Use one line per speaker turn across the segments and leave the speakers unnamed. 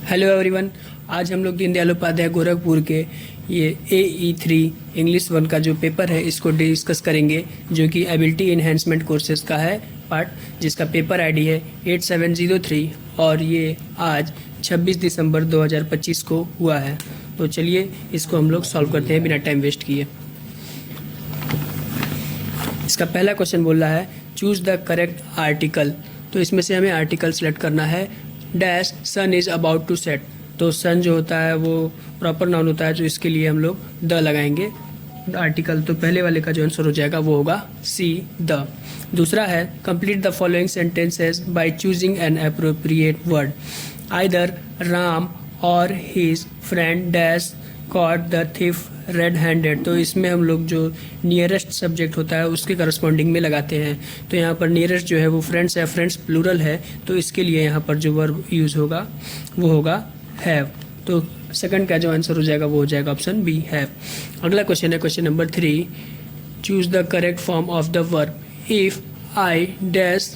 Hello everyone. आज हम लोग दीनदयाल उपाध्याय गोरखपुर के ये AE3 इंग्लिश 1 का जो पेपर है इसको डिस्कस करेंगे, जो कि एबिलिटी इन्हेंसमेंट कोर्सेज का है पार्ट, जिसका पेपर आईडी है 8703 और ये आज 26 दिसंबर 2025 को हुआ है। तो चलिए इसको हम लोग सॉल्व करते हैं बिना टाइम वेस्ट किए। इसका पहला क्वेश्चन बोल रहा है चूज द करेक्ट आर्टिकल। तो इसमें से हमें आर्टिकल सेलेक्ट करना है। Dash sun is about to set, तो सन जो होता है वो प्रॉपर नाउन होता है, तो इसके लिए हम लोग द लगाएंगे आर्टिकल। तो पहले वाले का जो आंसर हो जाएगा वो होगा सी द। दूसरा है complete the following sentences by choosing an appropriate word. Either Ram or his friend dash caught the thief red handed. तो इसमें हम लोग जो नियरेस्ट सब्जेक्ट होता है उसके करस्पॉन्डिंग में लगाते हैं। तो यहाँ पर नियरेस्ट जो है वो फ्रेंड्स है, फ्रेंड्स प्लूरल है, तो इसके लिए यहाँ पर जो वर्ब यूज़ होगा वो होगा हैव। तो सेकंड का जो आंसर हो जाएगा वो हो जाएगा ऑप्शन बी हैव। अगला क्वेश्चन है question number 3, choose the correct form of the verb. If I dash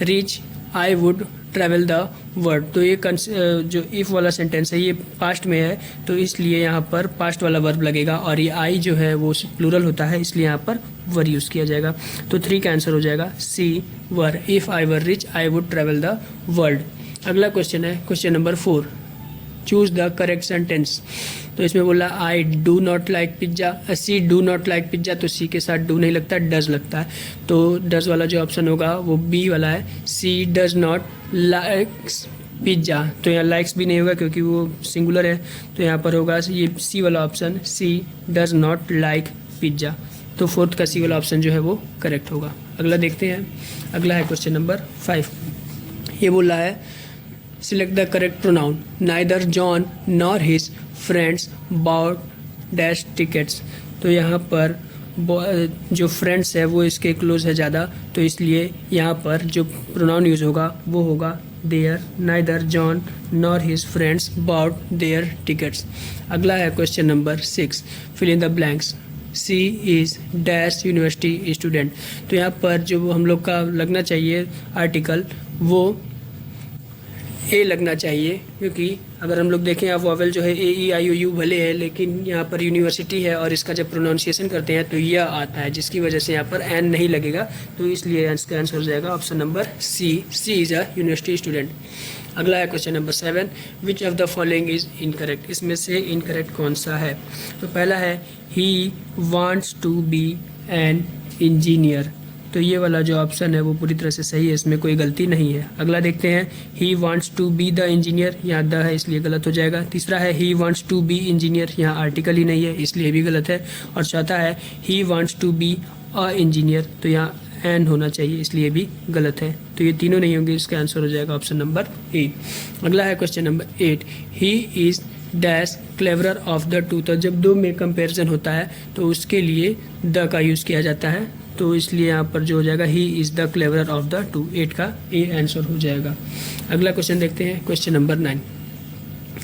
rich I would travel the word. तो ये जो इफ़ वाला सेंटेंस है ये पास्ट में है, तो इसलिए यहाँ पर पास्ट वाला वर्ब लगेगा, और ये आई जो है वो प्लूरल होता है, इसलिए यहाँ पर वर यूज़ किया जाएगा। तो 3 का आंसर हो जाएगा she were. If I were rich I would travel the world. अगला क्वेश्चन है question number 4, choose the correct sentence. तो इसमें बोला I do not like pizza, she do not like pizza, तो सी के साथ डू नहीं लगता, डज लगता है। तो डज वाला जो ऑप्शन होगा वो बी वाला है, सी डज नॉट लाइक्स पिज्ज़ा। तो यहाँ लाइक्स भी नहीं होगा क्योंकि वो सिंगुलर है, तो यहाँ पर होगा ये सी वाला option, C does not like pizza. तो फोर्थ का सी वाला ऑप्शन जो है वो करेक्ट होगा। अगला देखते हैं। अगला है क्वेश्चन नंबर 5। ये बोल रहा है select the correct pronoun. Neither John nor his friends bought dash tickets. तो यहाँ पर जो फ्रेंड्स है वो इसके क्लोज है ज़्यादा, तो इसलिए यहाँ पर जो प्रोनाउन यूज़ होगा वो होगा their. Neither John nor his friends bought their tickets. अगला है question number 6, fill in the blanks. She is dash university student. तो यहाँ पर जो हम लोग का लगना चाहिए आर्टिकल वो ए लगना चाहिए, क्योंकि अगर हम लोग देखें आप वॉवेल जो है AEIOU भले है, लेकिन यहाँ पर यूनिवर्सिटी है और इसका जब प्रोनाउंसिएशन करते हैं तो यह आता है, जिसकी वजह से यहाँ पर एन नहीं लगेगा। तो इसलिए इसका आंसर हो जाएगा option number C is a university student. अगला है question number 7, which of the following is incorrect. इसमें से इनकरेक्ट कौन सा है। तो पहला है he wants to be an engineer. तो ये वाला जो ऑप्शन है वो पूरी तरह से सही है, इसमें कोई गलती नहीं है। अगला देखते हैं, he wants to be the engineer, यहाँ द है इसलिए गलत हो जाएगा। तीसरा है he wants to be engineer, यहाँ आर्टिकल ही नहीं है इसलिए भी गलत है। और चौथा है he wants to be a engineer, तो यहाँ एन होना चाहिए इसलिए भी गलत है। तो ये तीनों नहीं होंगे, इसका आंसर हो जाएगा ऑप्शन नंबर ए। अगला है question number 8, he is dash cleverer of the two. तो जब दो में कंपेरिजन होता है तो उसके लिए द का यूज़ किया जाता है, तो इसलिए यहाँ पर जो हो जाएगा he is the cleverer of the two. 8 का ए आंसर हो जाएगा। अगला क्वेश्चन देखते हैं क्वेश्चन नंबर 9।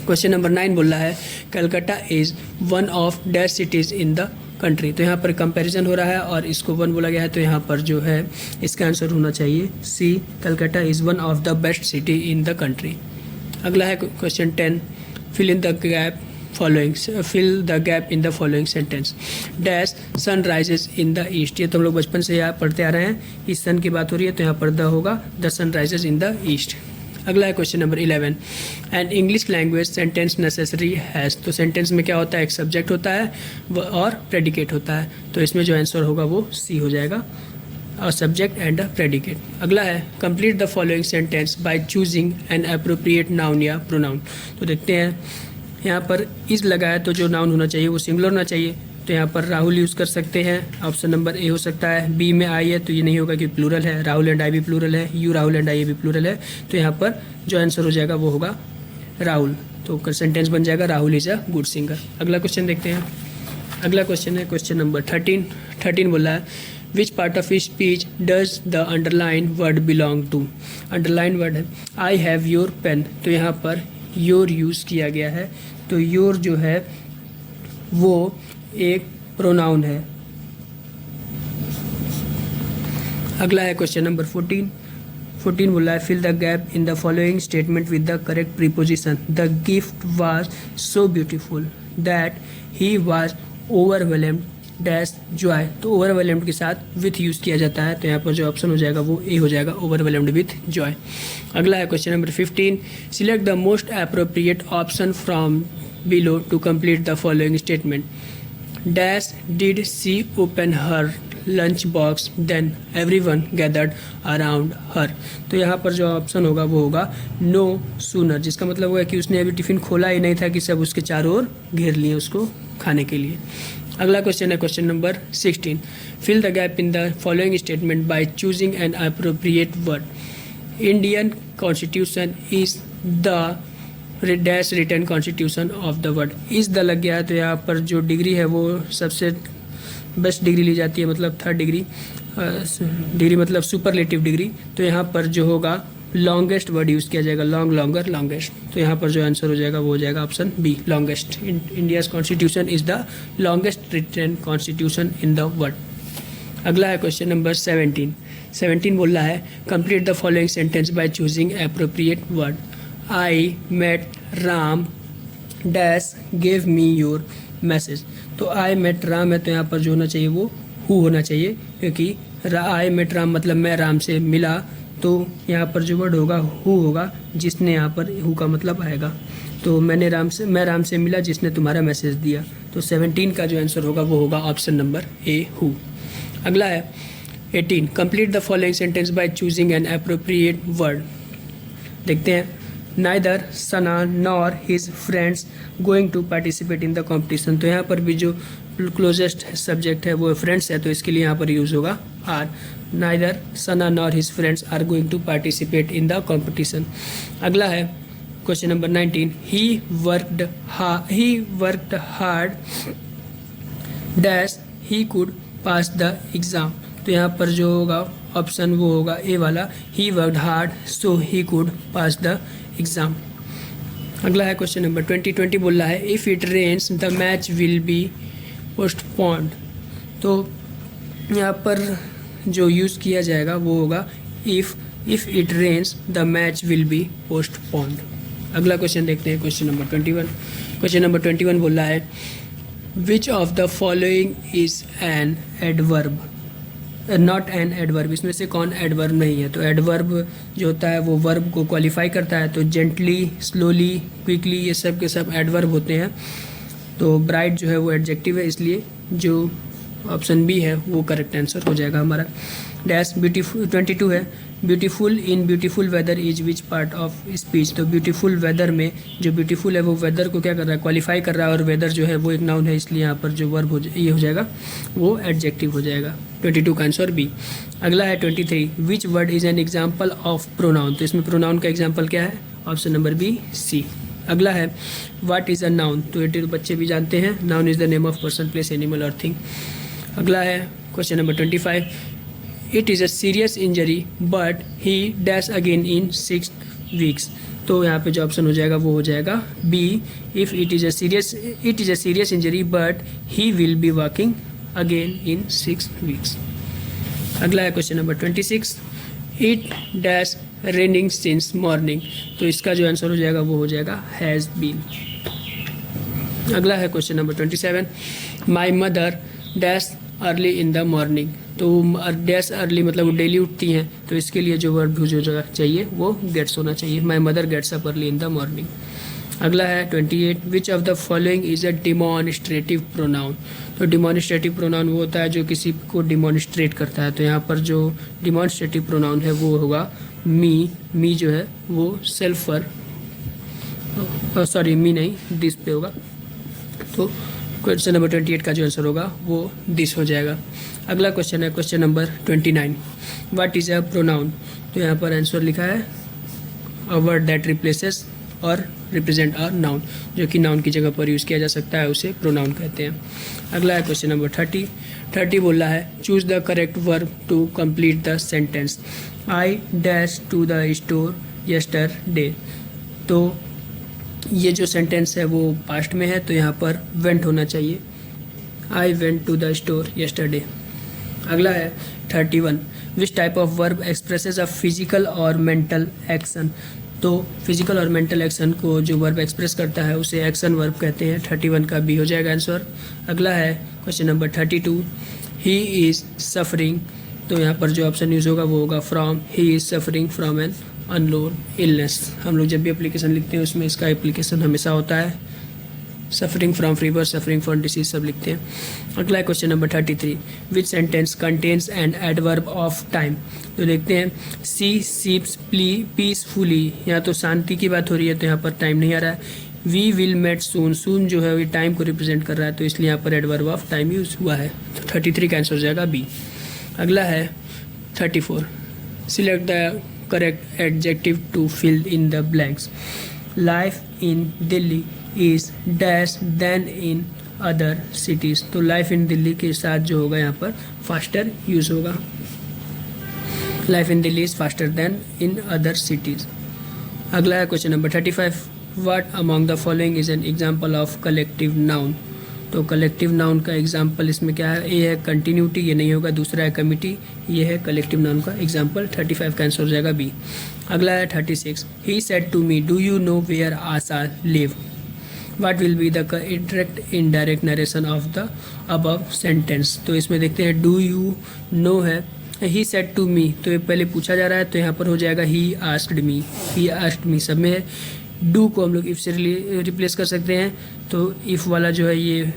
क्वेश्चन नंबर 9 बोल रहा है Calcutta is one of dash cities in the country. तो यहाँ पर कंपैरिजन हो रहा है और इसको 1 बोला गया है, तो यहाँ पर जो है इसका आंसर होना चाहिए C, Calcutta is one of the best city in the country. अगला है question 10, fill in the gap in the following sentence. Dash sun rises in the east। ये तो हम लोग बचपन से यहाँ पढ़ते आ रहे हैं, इस सन की बात हो रही है तो यहाँ पर द होगा the sun rises in the east. अगला है question number 11, an English language sentence necessary has. तो सेंटेंस में क्या होता है, एक सब्जेक्ट होता है और प्रेडिकेट होता है, तो इसमें जो आंसर होगा वो सी हो जाएगा, और सब्जेक्ट एंड अ प्रेडिकेट। अगला है complete the following sentence by choosing an appropriate noun या प्रोनाउन। तो देखते हैं यहाँ पर इज़ लगा है तो जो नाउन होना चाहिए वो सिंगुलर होना चाहिए, तो यहाँ पर राहुल यूज़ कर सकते हैं, ऑप्शन नंबर ए हो सकता है। बी में आई है तो ये नहीं होगा कि प्लूरल है, राहुल एंड आई भी प्लूरल है, यू राहुल एंड आई ये भी प्लूरल है, तो यहाँ पर जो आंसर हो जाएगा वो होगा राहुल। तो सेंटेंस बन जाएगा Rahul is a good singer. अगला क्वेश्चन देखते हैं। अगला क्वेश्चन है क्वेश्चन नंबर 13 बोला है which part of speech does the underline word belong to. Underline word है आई हैव योर पेन, तो यहाँ पर योर यूज़ किया गया है, तो योर जो है वो एक प्रोनाउन है। अगला है क्वेश्चन नंबर 14, 14 बोला है fill the gap in the following statement with the correct preposition. The gift was so beautiful that he was overwhelmed dash joy. तो ओवरवेलम्ड के साथ विथ यूज़ किया जाता है, तो यहाँ पर जो ऑप्शन हो जाएगा वो ए हो जाएगा, ओवरवेलम्ड विथ जॉय। अगला है question number 15, select the most appropriate option from below to complete the following statement. Dash did she open her lunch box then everyone gathered around her. तो यहाँ पर जो ऑप्शन होगा वो होगा नो सूनर, जिसका मतलब होगा कि उसने अभी टिफ़िन खोला ही नहीं था कि सब उसके चारों ओर घेर लिए उसको खाने के लिए। अगला क्वेश्चन है question number 16, fill the gap in the following statement by choosing an appropriate word. Indian constitution is the dash written constitution of the word. इस द लग गया है, तो यहाँ पर जो डिग्री है वो सबसे बेस्ट डिग्री ली जाती है, मतलब थर्ड डिग्री, डिग्री मतलब सुपरलेटिव डिग्री। तो यहाँ पर जो होगा लॉन्गेस्ट वर्ड यूज़ किया जाएगा, लॉन्ग लॉन्गर लॉन्गेस्ट। तो यहाँ पर जो आंसर हो जाएगा वो हो जाएगा option B, longest. India's constitution is the longest written constitution in the world. अगला है क्वेश्चन नंबर 17 बोल रहा है complete the following sentence by choosing appropriate word. I met Ram dash gave me your message. तो आई मेट राम है, तो यहाँ पर जो होना चाहिए वो हु होना चाहिए, क्योंकि आई मेट राम मतलब मैं राम से मिला, तो यहाँ पर जो वर्ड होगा हु होगा, जिसने यहाँ पर हु का मतलब आएगा। तो मैं राम से मिला जिसने तुम्हारा मैसेज दिया। तो 17 का जो आंसर होगा वो होगा ऑप्शन नंबर ए, हु। अगला है 18, complete the following sentence by choosing an appropriate word. देखते हैं, neither Sana nor his friends going to participate in the competition. तो यहाँ पर भी जो क्लोजेस्ट सब्जेक्ट है वो फ्रेंड्स है, तो इसके लिए यहाँ पर यूज़ होगा are. Neither Sana nor his friends are going to participate in the competition. अगला है question number 19, he worked hard dash he could pass the exam. तो यहाँ पर जो होगा ऑप्शन वो होगा ए वाला, he worked hard so he could pass the exam. अगला है क्वेश्चन नंबर 20 बोल रहा है if it rains the match will be postponed. तो यहाँ पर जो यूज़ किया जाएगा वो होगा if it rains the match will be postponed. अगला क्वेश्चन देखते हैं, क्वेश्चन नंबर 21। क्वेश्चन नंबर 21 बोल रहा है विच of the following is an adverb, not an adverb. इसमें से कौन एडवर्ब नहीं है। तो एडवर्ब जो होता है वो वर्ब को क्वालिफाई करता है, तो जेंटली, स्लोली, क्विकली, ये सब के सब एडवर्ब होते हैं। तो ब्राइट जो है वो एडजेक्टिव है, इसलिए जो ऑप्शन बी है वो करेक्ट आंसर हो जाएगा हमारा। डैश ब्यूटीफुल 22 है, beautiful in beautiful weather is which part of speech. तो ब्यूटीफुल वेदर में जो ब्यूटीफुल है वो वेदर को क्या कर रहा है, क्वालिफाई कर रहा है, और वेदर जो है वो एक नाउन है, इसलिए यहाँ पर जो वर्ब ये हो जाएगा वो एडजेक्टिव हो जाएगा। 22 का आंसर बी। अगला है 23, which word is an example of pronoun. तो इसमें प्रोनाउन का एग्जाम्पल क्या है, ऑप्शन नंबर बी, सी। अगला है व्हाट इज़ अ नाउन। तो ये बच्चे भी जानते हैं, noun is the name of person, place, animal और थिंग। अगला है question number 25, it is a serious injury but he dash again in 6 weeks. तो यहाँ पे जो ऑप्शन हो जाएगा वो हो जाएगा B, if it is a serious injury but he will be walking again in 6 weeks. अगला है question number 26, it dash raining since morning. तो इसका जो आंसर हो जाएगा वो हो जाएगा हैज़ बीन। अगला है question number 27, my mother dash early in the morning. तो डैश अर्ली मतलब वो डेली उठती हैं, तो इसके लिए जो वर्ब यूज हो चाहिए वो गेट्स होना चाहिए। My mother gets up early in the morning. अगला है 28, which of the following is a demonstrative pronoun. तो डिमॉन्स्ट्रेटिव प्रोनाउन वो होता है जो किसी को डिमॉन्स्ट्रेट करता है। तो यहाँ पर जो डिमॉन्स्ट्रेटिव प्रोनाउन है वो होगा मी जो है वो सेल्फ पर, सॉरी मी नहीं, दिस पे होगा। तो क्वेश्चन नंबर 28 का जो आंसर होगा वो दिस हो जाएगा। अगला क्वेश्चन है question number 29, what is a pronoun. तो यहाँ पर आंसर लिखा है अ वर्ड दैट रिप्लेसेस और रिप्रेजेंट अ नाउन, जो कि नाउन की जगह पर यूज़ किया जा सकता है, उसे प्रोनाउन कहते हैं। अगला है क्वेश्चन नंबर 30 बोल रहा है choose the correct verb to complete the sentence. I dash to the store yesterday. तो ये जो सेंटेंस है वो पास्ट में है, तो यहाँ पर वेंट होना चाहिए, I went to the store yesterday. अगला है 31, which type of verb expresses a physical और मेंटल एक्शन। तो फिजिकल और मेंटल एक्शन को जो वर्ब एक्सप्रेस करता है उसे एक्शन वर्ब कहते हैं। 31 का बी हो जाएगा आंसर। अगला है question number 32, he is suffering. तो यहाँ पर जो ऑप्शन यूज़ होगा वो होगा from, he is suffering from an unknown illness. हम लोग जब भी एप्लीकेशन लिखते हैं उसमें इसका एप्लीकेशन हमेशा होता है, suffering from fever, suffering from disease सब लिखते हैं। अगला है question number 33, which sentence contains an adverb of time. तो देखते हैं, सी सिप्स पीसफुली, यहाँ तो शांति की बात हो रही है तो यहाँ पर टाइम नहीं आ रहा है। वी विल मेट सून, सून जो है वो टाइम को रिप्रेजेंट कर रहा है तो इसलिए यहाँ पर एडवर्ब ऑफ टाइम यूज हुआ है। तो 33 का आंसर हो जाएगा बी। अगला है 34, select the correct adjective to fill in the blanks. Life in Delhi is dash than in other cities. तो लाइफ इन दिल्ली के साथ जो होगा यहाँ पर फास्टर यूज़ होगा। Life in Delhi is faster than in other cities. अगला है question number 35, what among the following is an example of collective noun. तो कलेक्टिव नाउन का एग्जाम्पल इसमें क्या है, ए है कंटिन्यूटी, ये नहीं होगा। दूसरा है कमिटी, ये है कलेक्टिव नाउन का एग्जाम्पल। 35 का आंसर हो जाएगा बी। अगला है 36, he said to me do you know where Asha live. What will be the direct indirect narration of the above sentence. तो इसमें देखते हैं डू यू नो है, ही सेड टू मी तो ये पहले पूछा जा रहा है तो यहाँ पर हो जाएगा ही आस्क्ड मी, ही आस्क्ड मी। सब में है। डू को हम लोग इफ से रिप्लेस कर सकते हैं तो इफ़ वाला जो है ये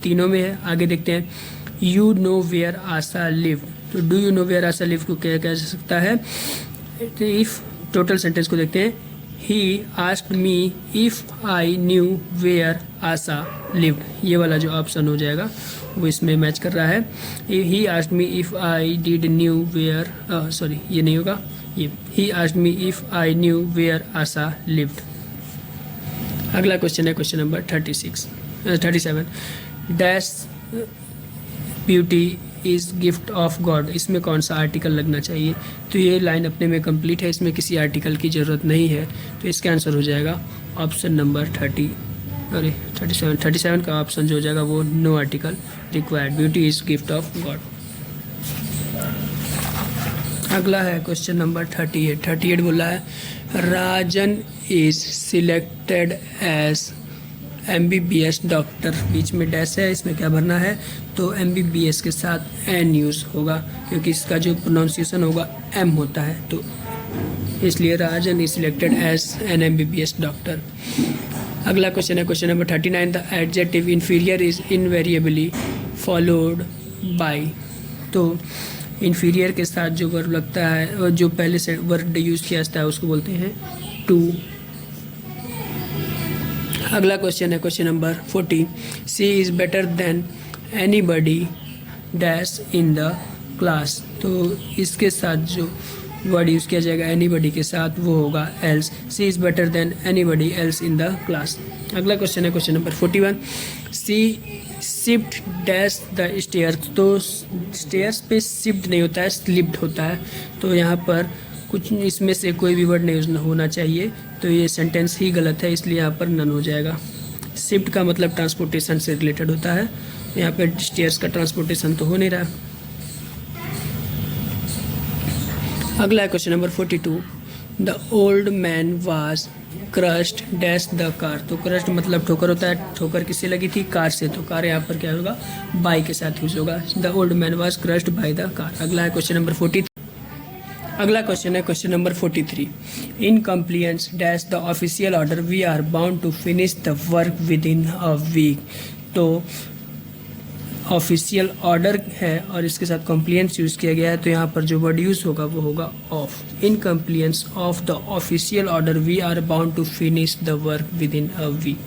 तीनों में है। आगे देखते हैं, you know where Asha live. तो do you know where Asha live को क्या कह सकता है, तो इफ़ टोटल सेंटेंस को देखते हैं, he asked me if I knew where Asha lived. ये वाला जो ऑप्शन हो जाएगा वो इसमें मैच कर रहा है। He asked me if I did knew where, sorry ये नहीं होगा, ये he asked me if I knew where Asha lived. अगला क्वेश्चन है question number 37, dash beauty is gift of God. इसमें कौन सा आर्टिकल लगना चाहिए। तो ये लाइन अपने में कंप्लीट है, इसमें किसी आर्टिकल की ज़रूरत नहीं है तो इसका आंसर हो जाएगा ऑप्शन नंबर 37 का ऑप्शन जो हो जाएगा वो no article required, beauty is gift of God. अगला है क्वेश्चन नंबर 38 बोला है, Rajan is selected as MBBS doctor. बीच में डैश है, इसमें क्या भरना है, तो MBBS के साथ एन यूज़ होगा क्योंकि इसका जो प्रोनाउंसिएशन होगा एम होता है, तो इसलिए Rajan is selected as an MBBS doctor. अगला क्वेश्चन है question number 39, the adjective inferior is invariably followed by. तो इन्फीरियर के साथ जो वर्ब लगता है और जो पहले से वर्ड यूज़ किया जाता है उसको बोलते हैं टू। अगला क्वेश्चन है question number 40, she is better than anybody dash in the class. तो इसके साथ जो वर्ड यूज़ किया जाएगा एनीबडी के साथ वो होगा else. She is better than anybody else in the class. अगला क्वेश्चन है question number 41, she shift dash the stairs. तो स्टेयर्स पे शिफ्ट नहीं होता है, स्लिप्ड होता है। तो यहाँ पर कुछ इसमें से कोई भी वर्ड नहीं होना चाहिए, तो ये सेंटेंस ही गलत है, इसलिए यहाँ पर नन हो जाएगा। शिफ्ट का मतलब ट्रांसपोर्टेशन से रिलेटेड होता है, यहाँ पे स्टेयर्स का ट्रांसपोर्टेशन तो हो नहीं रहा। अगला है question number 42, the old man was crushed dash the car. तो क्रश्ड मतलब ठोकर होता है, ठोकर किससे लगी थी, कार से, तो कार यहाँ पर क्या होगा, बाई के साथ यूज होगा। The old man was crushed by the car. अगला है क्वेश्चन नंबर 43। अगला क्वेश्चन है question number 43, in compliance dash the official order we are bound to finish the work within a week. तो official order है और इसके साथ कंप्लियंस use किया गया है, तो यहाँ पर जो वर्ड यूज़ होगा वो होगा of. In compliance of the official order we are bound to finish the work within a week.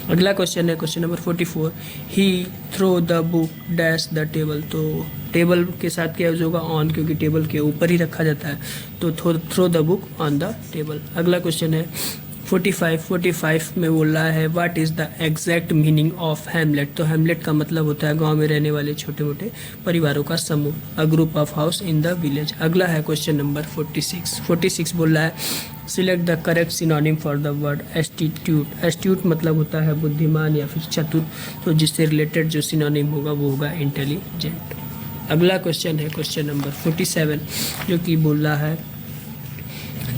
अगला क्वेश्चन है question number 44, he throw the book dash the table. तो टेबल के साथ क्या use होगा, ऑन, क्योंकि table के ऊपर ही रखा जाता है, तो throw the book on the table. अगला क्वेश्चन है 45 में बोल रहा है, what is the exact meaning of hamlet. तो हैमलेट का मतलब होता है गांव में रहने वाले छोटे मोटे परिवारों का समूह, a group of house in the village. अगला है क्वेश्चन नंबर 46 बोल रहा है, select the correct synonym for the word astute. Astute मतलब होता है बुद्धिमान या फिर चतुर, तो जिससे रिलेटेड जो सिनोनिम होगा वो होगा इंटेलिजेंट। अगला क्वेश्चन है क्वेश्चन नंबर 47, जो कि बोल रहा है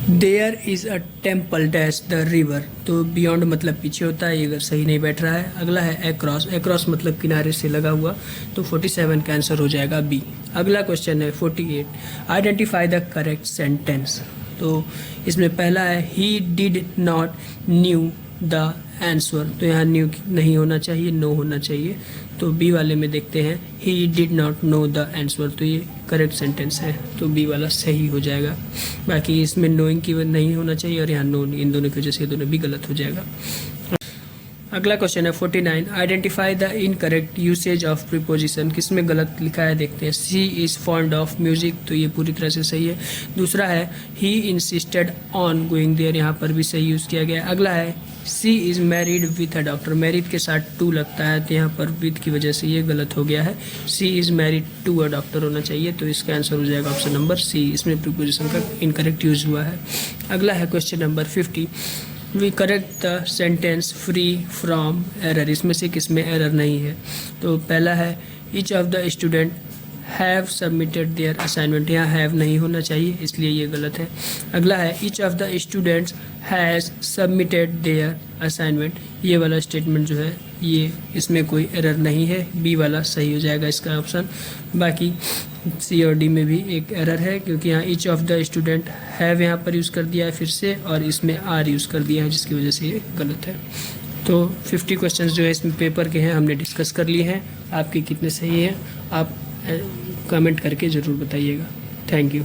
there is a temple dash the river. तो बियॉन्ड मतलब पीछे होता है, ये अगर सही नहीं बैठ रहा है। अगला है एक्रॉस, एक्रॉस मतलब किनारे से लगा हुआ, तो 47 का आंसर हो जाएगा बी। अगला क्वेश्चन है 48, आइडेंटिफाई द करेक्ट सेंटेंस। तो इसमें पहला है he did not new the answer. तो यहाँ न्यू नहीं होना चाहिए, नो होना चाहिए। तो बी वाले में देखते हैं he did not know the answer, तो ये करेक्ट सेंटेंस है, तो बी वाला सही हो जाएगा। बाकी इसमें नोइंग की नहीं होना चाहिए और यहाँ नो, इन दोनों की वजह से दोनों भी गलत हो जाएगा। अगला क्वेश्चन है 49, identify the incorrect usage of preposition. किसमें गलत लिखा है देखते हैं। She is fond of music, तो ये पूरी तरह से सही है। दूसरा है he insisted on going there, यहाँ पर भी सही यूज़ किया गया है। अगला है she is married with a doctor, married के साथ टू लगता है, तो यहाँ पर विथ की वजह से ये गलत हो गया है। She is married to a doctor होना चाहिए, तो इसका आंसर हो जाएगा ऑप्शन नंबर सी। इसमें प्रीपोजिशन का इनकरेक्ट यूज़ हुआ है। अगला है question number 50, we correct the sentence free from error. इसमें से किसमें एरर नहीं है। तो पहला है each of the student have submitted their assignment, यहाँ हैव नहीं होना चाहिए, इसलिए ये गलत है। अगला है each of the students has submitted their assignment, ये वाला स्टेटमेंट जो है ये इसमें कोई एरर नहीं है, बी वाला सही हो जाएगा इसका ऑप्शन। बाकी सी और डी में भी एक एरर है, क्योंकि यहाँ each of the student have यहाँ पर यूज़ कर दिया है फिर से, और इसमें आर यूज़ कर दिया है, जिसकी वजह से ये गलत है। तो 50 क्वेश्चंस जो है इसमें पेपर के हैं, हमने डिस्कस कर लिए हैं। आपके कितने सही हैं आप कमेंट करके ज़रूर बताइएगा। Thank you.